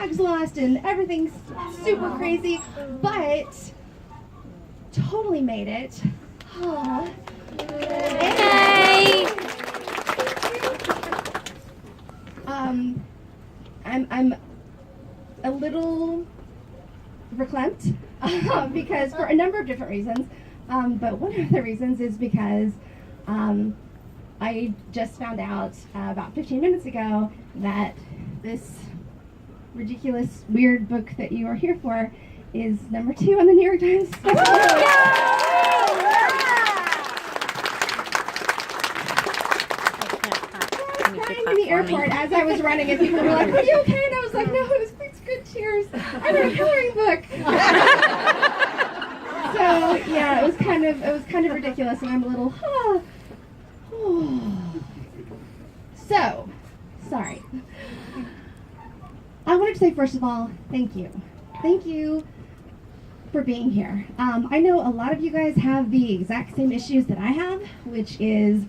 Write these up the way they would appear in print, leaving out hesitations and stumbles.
bag's lost and everything's super crazy, but totally made it. Oh. Hey! I'm a little verklempt because for a number of different reasons, but one of the reasons is because I just found out about 15 minutes ago that this ridiculous, weird book that you are here for is number 2 on the New York Times. In the airport as I was running, and people were like, "Are you okay?" And I was like, "No, it's good tears. I read a coloring book." So yeah, it was kind of ridiculous, and I'm a little. So sorry. I wanted to say first of all, thank you for being here. I know a lot of you guys have the exact same issues that I have, which is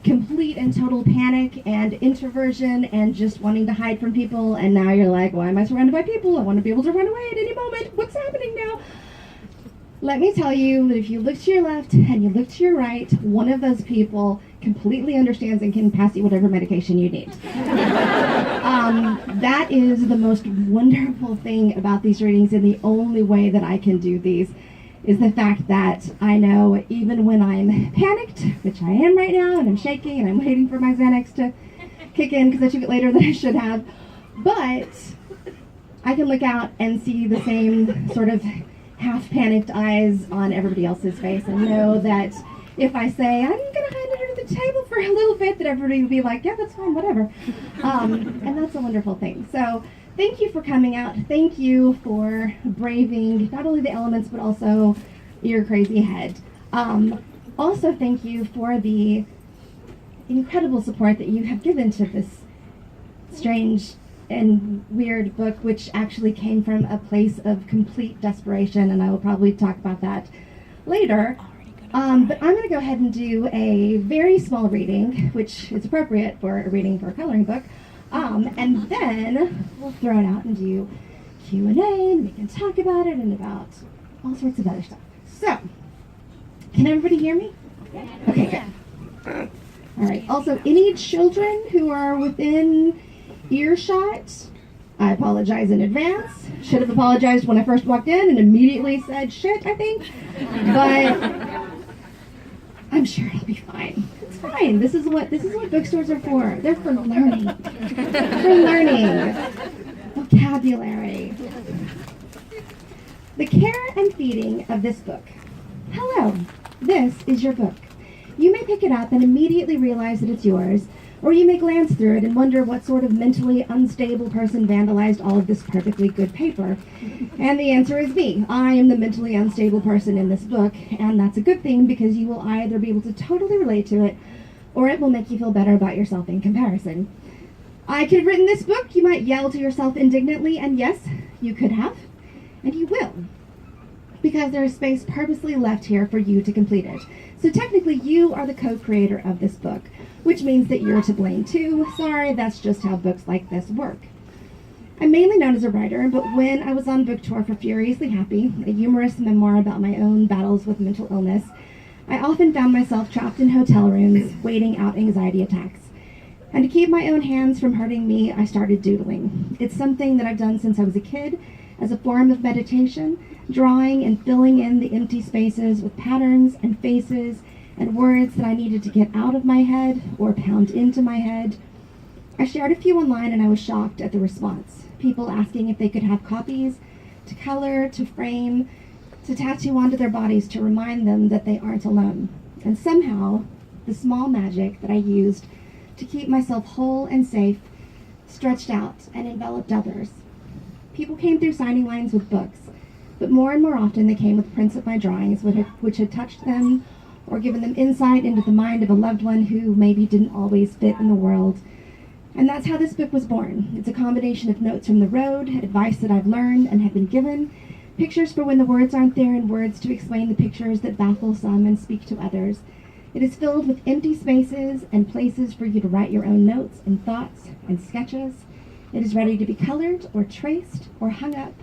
complete and total panic and introversion and just wanting to hide from people, and now you're like, why am I surrounded by people? I want to be able to run away at any moment. What's happening now? Let me tell you that if you look to your left and you look to your right, one of those people completely understands and can pass you whatever medication you need. That is the most wonderful thing about these readings, and the only way that I can do these is the fact that I know even when I'm panicked, which I am right now, and I'm shaking and I'm waiting for my Xanax to kick in because I took it later than I should have, but I can look out and see the same sort of half-panicked eyes on everybody else's face and know that if I say, I'm going to hide under the table for a little bit, that everybody will be like, yeah, that's fine, whatever. And that's a wonderful thing. So thank you for coming out. Thank you for braving not only the elements, but also your crazy head. Also, thank you for the incredible support that you have given to this strange and weird book, which actually came from a place of complete desperation, and I will probably talk about that later. But I'm going to go ahead and do a very small reading, which is appropriate for a reading for a coloring book. And then we'll throw it out and do Q&A, and we can talk about it and about all sorts of other stuff. So, can everybody hear me? Okay, good. All right. Also, any children who are within earshot, I apologize in advance. Should have apologized when I first walked in and immediately said shit, I think. But I'm sure it'll be fine. It's fine. This is what bookstores are for. They're for learning. For learning. Vocabulary. The care and feeding of this book. Hello, this is your book. You may pick it up and immediately realize that it's yours, or you may glance through it and wonder what sort of mentally unstable person vandalized all of this perfectly good paper. And the answer is me. I am the mentally unstable person in this book, and that's a good thing because you will either be able to totally relate to it, or it will make you feel better about yourself in comparison. I could have written this book. You might yell to yourself indignantly, and yes, you could have, and you will, because there is space purposely left here for you to complete it. So technically, you are the co-creator of this book, which means that you're to blame too. Sorry, that's just how books like this work. I'm mainly known as a writer, but when I was on book tour for Furiously Happy, a humorous memoir about my own battles with mental illness, I often found myself trapped in hotel rooms, waiting out anxiety attacks. And to keep my own hands from hurting me, I started doodling. It's something that I've done since I was a kid, as a form of meditation, drawing and filling in the empty spaces with patterns and faces and words that I needed to get out of my head or pound into my head. I shared a few online and I was shocked at the response. People asking if they could have copies, to color, to frame, to tattoo onto their bodies to remind them that they aren't alone. And somehow, the small magic that I used to keep myself whole and safe stretched out and enveloped others. People came through signing lines with books, but more and more often they came with prints of my drawings which had touched them or given them insight into the mind of a loved one who maybe didn't always fit in the world. And that's how this book was born. It's a combination of notes from the road, advice that I've learned and have been given, pictures for when the words aren't there, and words to explain the pictures that baffle some and speak to others. It is filled with empty spaces and places for you to write your own notes and thoughts and sketches. It is ready to be colored or traced or hung up.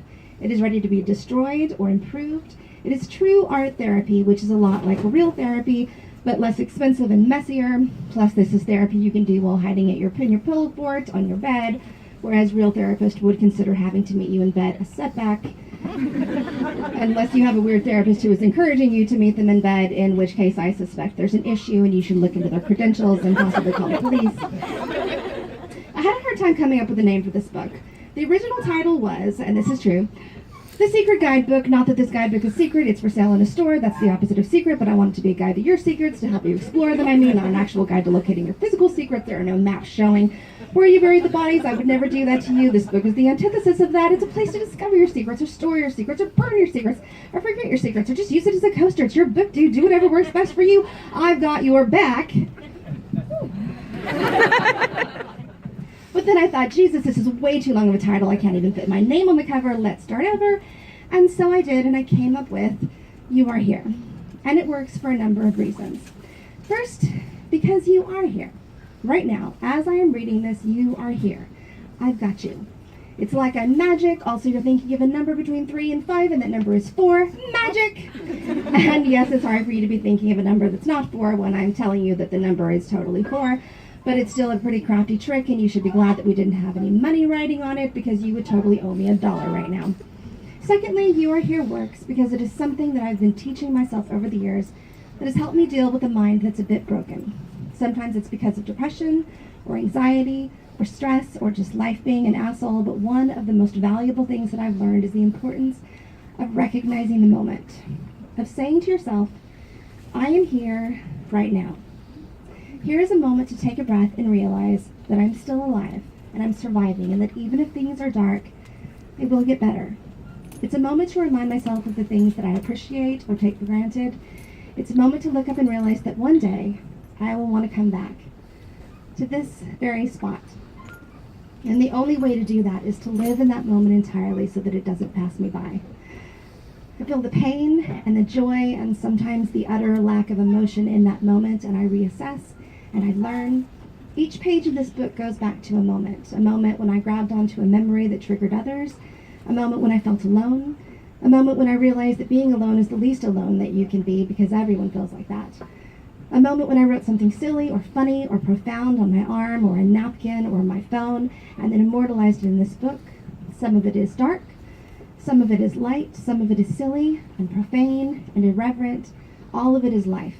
It is ready to be destroyed or improved. It is true art therapy, which is a lot like real therapy, but less expensive and messier. Plus, this is therapy you can do while hiding at in your pillow fort on your bed, whereas real therapists would consider having to meet you in bed a setback. Unless you have a weird therapist who is encouraging you to meet them in bed, in which case I suspect there's an issue and you should look into their credentials and possibly call the police. I had a hard time coming up with a name for this book. The original title was, and this is true, The Secret Guidebook. Not that this guidebook is secret, it's for sale in a store. That's the opposite of secret, but I want it to be a guide to your secrets, to help you explore them. I mean, not an actual guide to locating your physical secrets. There are no maps showing where you buried the bodies. I would never do that to you. This book is the antithesis of that. It's a place to discover your secrets, or store your secrets, or burn your secrets, or forget your secrets, or just use it as a coaster. It's your book, dude. Do whatever works best for you. I've got your back. But then I thought, Jesus, this is way too long of a title. I can't even fit my name on the cover. Let's start over. And so I did, and I came up with You Are Here. And it works for a number of reasons. First, because you are here. Right now, as I am reading this, you are here. I've got you. It's like I'm magic. Also, you're thinking of a number between 3 and 5, and that number is 4. Magic! And yes, it's hard for you to be thinking of a number that's not 4 when I'm telling you that the number is totally 4. But it's still a pretty crafty trick, and you should be glad that we didn't have any money writing on it, because you would totally owe me $1 right now. Secondly, You Are Here works because it is something that I've been teaching myself over the years that has helped me deal with a mind that's a bit broken. Sometimes it's because of depression, or anxiety, or stress, or just life being an asshole, but one of the most valuable things that I've learned is the importance of recognizing the moment, of saying to yourself, I am here right now. Here is a moment to take a breath and realize that I'm still alive and I'm surviving, and that even if things are dark, they will get better. It's a moment to remind myself of the things that I appreciate or take for granted. It's a moment to look up and realize that one day I will want to come back to this very spot. And the only way to do that is to live in that moment entirely so that it doesn't pass me by. I feel the pain and the joy and sometimes the utter lack of emotion in that moment, and I reassess and I learn. Each page of this book goes back to a moment when I grabbed onto a memory that triggered others, a moment when I felt alone, a moment when I realized that being alone is the least alone that you can be, because everyone feels like that. A moment when I wrote something silly or funny or profound on my arm or a napkin or my phone, and then immortalized it in this book. Some of it is dark, some of it is light, some of it is silly and profane and irreverent. All of it is life.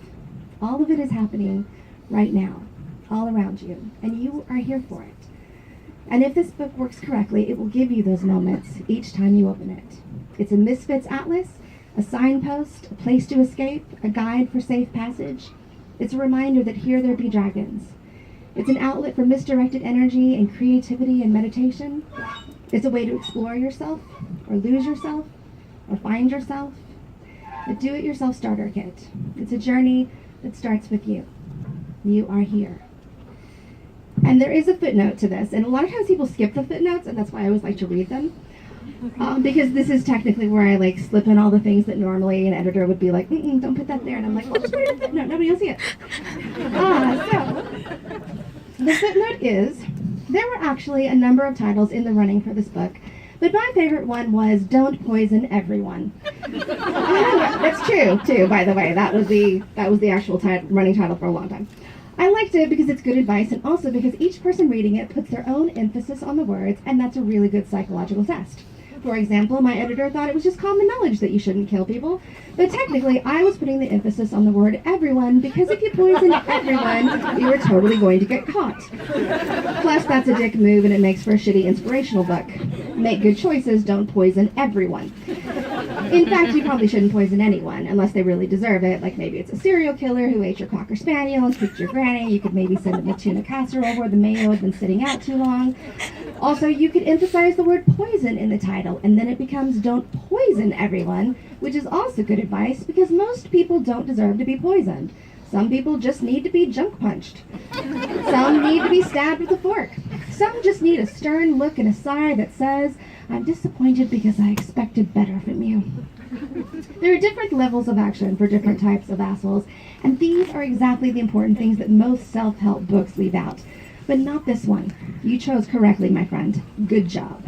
All of it is happening right now, all around you, and you are here for it. And if this book works correctly, it will give you those moments each time you open it. It's a misfits atlas, a signpost, a place to escape, a guide for safe passage. It's a reminder that here there be dragons. It's an outlet for misdirected energy and creativity and meditation. It's a way to explore yourself, or lose yourself, or find yourself. A do-it-yourself starter kit. It's a journey that starts with you. You are here. And there is a footnote to this, and a lot of times people skip the footnotes, and that's why I always like to read them. Because this is technically where I slip in all the things that normally an editor would be like, don't put that there. And I'm like, well, just write a footnote. Nobody will see it. So the footnote is, there were actually a number of titles in the running for this book, but my favorite one was Don't Poison Everyone. That's true, too, by the way. That was the actual running title for a long time. I liked it because it's good advice, and also because each person reading it puts their own emphasis on the words, and that's a really good psychological test. For example, my editor thought it was just common knowledge that you shouldn't kill people, but technically I was putting the emphasis on the word everyone, because if you poisoned everyone, you were totally going to get caught. Plus, that's a dick move, and it makes for a shitty inspirational book. Make good choices, don't poison everyone. In fact, you probably shouldn't poison anyone, unless they really deserve it, like maybe it's a serial killer who ate your Cocker Spaniel and kicked your granny. You could maybe send them a tuna casserole where the mayo had been sitting out too long. Also, you could emphasize the word poison in the title, and then it becomes Don't Poison Everyone, which is also good advice, because most people don't deserve to be poisoned. Some people just need to be junk punched. Some need to be stabbed with a fork. Some just need a stern look and a sigh that says, I'm disappointed because I expected better from you. There are different levels of action for different types of assholes, and these are exactly the important things that most self-help books leave out. but not this one. You chose correctly, my friend. Good job.